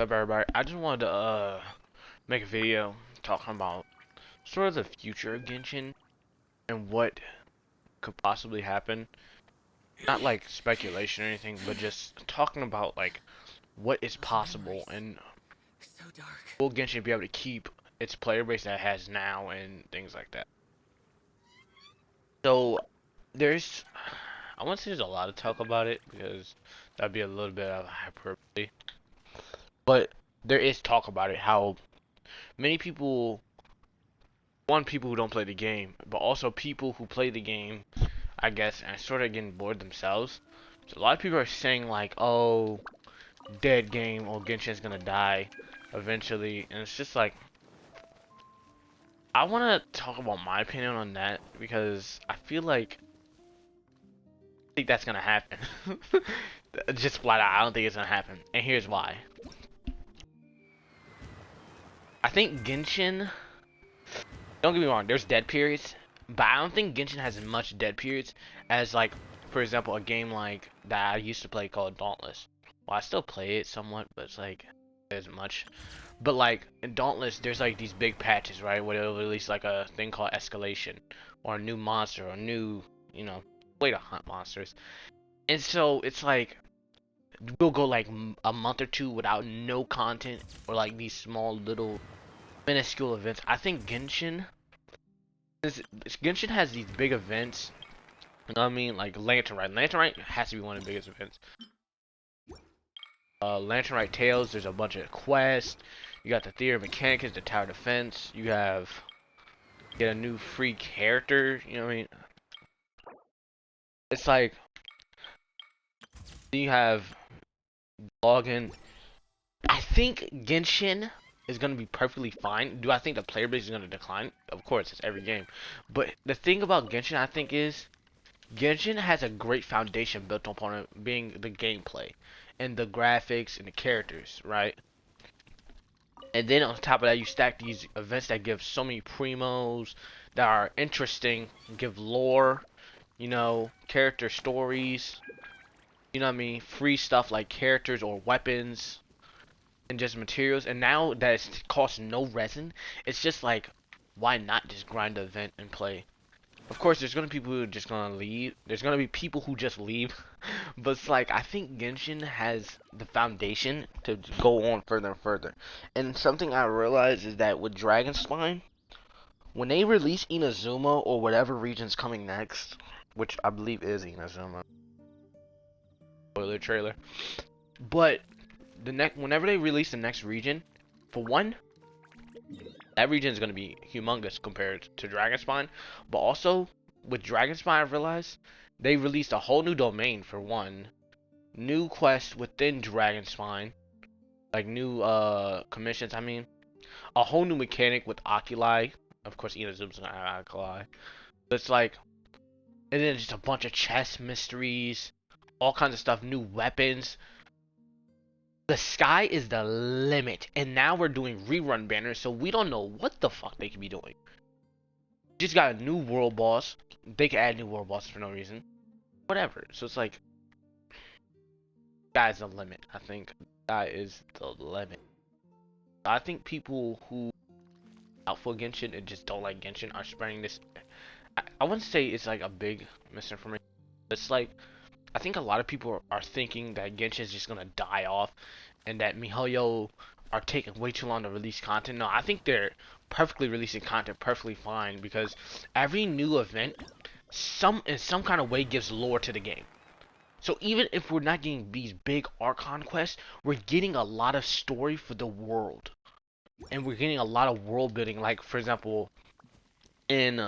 up, everybody? I just wanted to make a video talking about sort of the future of Genshin and what could possibly happen. Not like speculation or anything, but just talking about like what is Those possible memories, and so dark. will Genshin be able to keep its player base that it has now and things like that. So there's, I want to say there's a lot of talk about it because that'd be a little bit of hyperbole, but there is talk about it. How many people people who don't play the game, but also people who play the game, I guess, and sort of getting bored themselves. So a lot of people are saying like, "Oh, dead game," or Genshin's gonna die eventually, and it's just like I want to talk about my opinion on that because I feel like I think that's gonna happen. Just flat out, I don't think it's gonna happen, and here's why. I think Genshin. Don't get me wrong, there's dead periods, but I don't think Genshin has as much dead periods as like, for example, a game like that I used to play called Dauntless. Well, I still play it somewhat, but it's like as much. But like in Dauntless, there's like these big patches, right, where they'll release like a thing called escalation, or a new monster, or a new, way to hunt monsters. And so it's like we'll go like a month or two without no content, or like these small little minuscule events. I think this, Genshin has these big events. You know what I mean? Like Lantern Rite. Lantern Rite has to be one of the biggest events. Lantern Rite Tales, there's a bunch of quests. You got the Theater of Mechanicus, the Tower Defense. You have get a new free character. You know what I mean? It's like you have login. I think Genshin is gonna be perfectly fine. Do I think the player base is gonna decline? Of course, it's every game. But the thing about Genshin, I think, is Genshin has a great foundation built upon it being the gameplay and the graphics and the characters, right? And then on top of that, you stack these events that give so many primos that are interesting, give lore, character stories, you know what I mean? Free stuff like characters or weapons and just materials. And now that it costs no resin, it's just like, why not just grind the event and play? Of course, there's gonna be people who are just gonna leave. There's gonna be people who just leave. But it's like, I think Genshin has the foundation to go on further and further. And something I realized is that with Dragon Spine, when they release Inazuma or whatever region's coming next, which I believe is Inazuma, spoiler trailer. But whenever they release the next region, for one, that region is going to be humongous compared to Dragonspine. But also, with Dragonspine, I realized they released a whole new domain for one. New quests within Dragonspine. Like new commissions, I mean. A whole new mechanic with Oculi. Of course, Inazuma's gonna have Oculi. But it's like, and then just a bunch of chess mysteries. All kinds of stuff. New weapons. The sky is the limit. And now we're doing rerun banners, so we don't know what the fuck they could be doing. Just got a new world boss. They can add new world bosses for no reason. Whatever. So it's like, sky's the limit. I think that is the limit. I think people who out for Genshin and just don't like Genshin are spreading this. I wouldn't say it's like a big misinformation. It's like, I think a lot of people are thinking that Genshin is just gonna die off, and that miHoYo are taking way too long to release content. No, I think they're perfectly releasing content perfectly fine because every new event, in some kind of way, gives lore to the game. So even if we're not getting these big Archon quests, we're getting a lot of story for the world, and we're getting a lot of world building. Like for example, in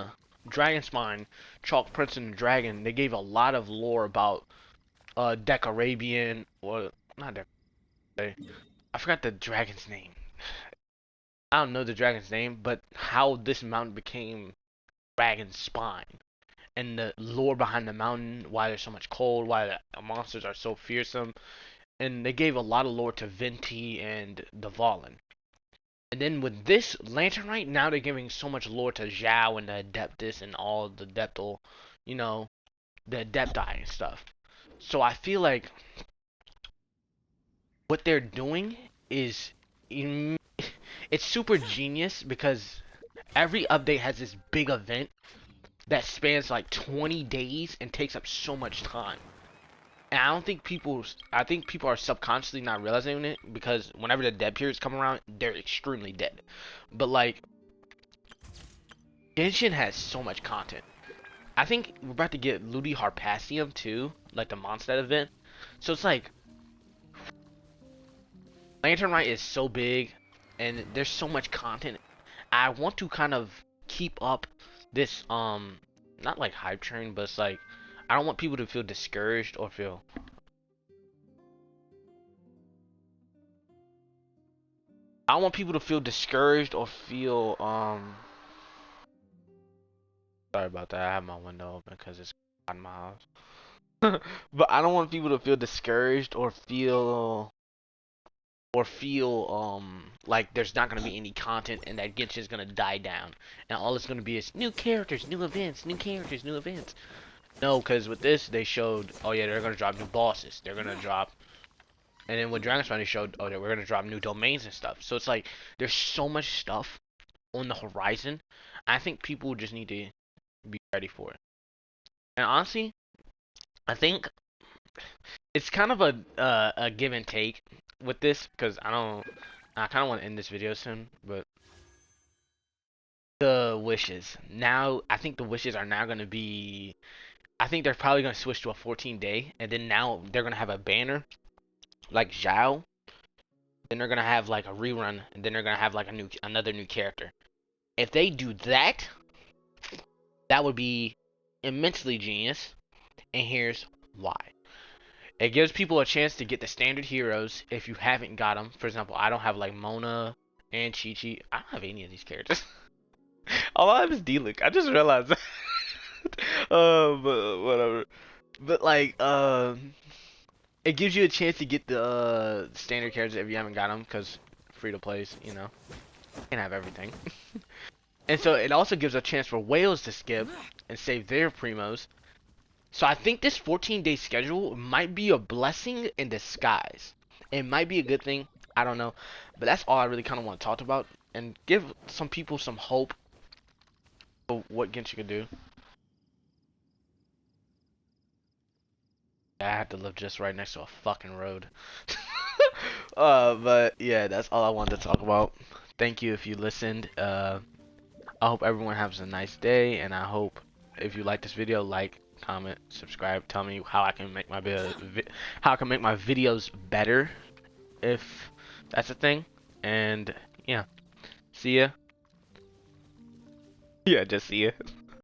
Dragonspine, Chalk Prince and the Dragon, they gave a lot of lore about Deck Arabian, or not Deck. I forgot the dragon's name. I don't know the dragon's name, but how this mountain became Dragon's Spine, and the lore behind the mountain, why there's so much cold, why the monsters are so fearsome, and they gave a lot of lore to Venti and the Valen. And then with this Lantern Rite, now they're giving so much lore to Zhao and the Adeptus and all the Adeptal, you know, the Adepti and stuff. So I feel like what they're doing is im- it's super genius because every update has this big event that spans like 20 days and takes up so much time. And I think people are subconsciously not realizing it because whenever the dead periods come around, they're extremely dead. But like, Genshin has so much content. I think we're about to get Ludi Harpassium too, like the Mondstadt event. So it's like, Lantern Rite is so big, and there's so much content. I want to kind of keep up this, not like hype train, but it's like, I don't want people to feel discouraged or feel I don't want people to feel discouraged or feel sorry about that. I have my window open because it's hot in my house. But I don't want people to feel discouraged or feel like there's not gonna be any content and that Genshin is gonna die down and all it's gonna be is new characters, new events, new characters, new events. No, because with this they showed, oh yeah, they're gonna drop new bosses. They're gonna drop, and then with Dragon's they showed, oh yeah, we're gonna drop new domains and stuff. So it's like there's so much stuff on the horizon. I think people just need to be ready for it. And honestly, I think it's kind of a give and take with this because I kind of want to end this video soon, but the wishes now I think the wishes are now going to be I think they're probably going to switch to a 14-day, and then now they're going to have a banner like Zhao. Then they're going to have like a rerun, and then they're going to have like another new character. If they do that, that would be immensely genius, and here's why. It gives people a chance to get the standard heroes if you haven't got them. For example, I don't have like Mona and Chi-Chi. I don't have any of these characters. All I have is D-Link. I just realized that. But whatever. But like, it gives you a chance to get the standard characters if you haven't got them, because free to plays, you know, you can have everything. And so it also gives a chance for whales to skip and save their primos. So I think this 14-day schedule might be a blessing in disguise. It might be a good thing. I don't know. But that's all I really kind of want to talk about and give some people some hope of what Genshin can do. I have to live just right next to a fucking road. But yeah, that's all I wanted to talk about. Thank you if you listened. I hope everyone has a nice day, and I hope if you like this video, like, comment, subscribe. Tell me how I can make my how I can make my videos better, if that's a thing. And yeah, see ya. Yeah, just see ya.